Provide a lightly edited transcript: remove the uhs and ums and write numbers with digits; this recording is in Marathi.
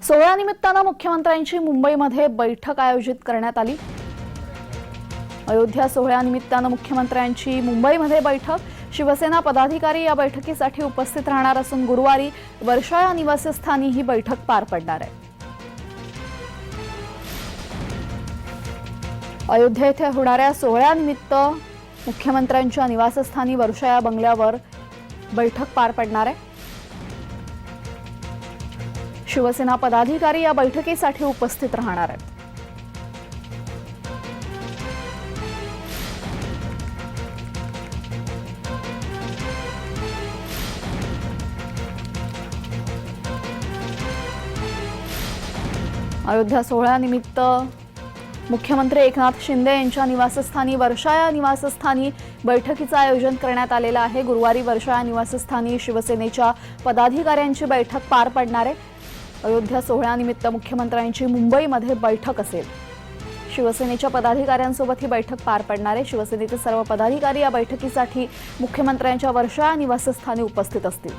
सोहळ्या निमित्तानं मुख्यमंत्र्यांची मुंबईमध्ये बैठक आयोजित करण्यात आली। अयोध्या सोहळ्यानिमित्तानं मुख्यमंत्र्यांची मुंबईमध्ये बैठक, शिवसेना पदाधिकारी या बैठकीसाठी उपस्थित राहणार असून गुरुवारी वर्षा या निवासस्थानी ही बैठक पार पडणार आहे। अयोध्या येथे होणाऱ्या सोहळ्यानिमित्त मुख्यमंत्र्यांच्या निवासस्थानी वर्षा या बंगल्यावर बैठक पार पडणार आहे। शिवसेना पदाधिकारी या बैठकीसाठी उपस्थित राहणार आहेत। अयोध्या सोहळ्यानिमित्त मुख्यमंत्री एकनाथ शिंदे यांच्या निवासस्थानी वर्षा या निवासस्थानी बैठकीचं आयोजन करण्यात आलेलं आहे। गुरुवारी वर्षा या निवासस्थानी शिवसेनेच्या पदाधिकाऱ्यांची बैठक पार पडणार आहे। अयोध्या सोहळ्यानिमित्त मुख्यमंत्र्यांची मुंबईमध्ये बैठक असेल। शिवसेनेच्या पदाधिकाऱ्यांसोबत ही बैठक पार पडणार आहे। शिवसेनेचे सर्व पदाधिकारी या बैठकीसाठी मुख्यमंत्र्यांच्या वर्षा या निवासस्थानी उपस्थित असतील।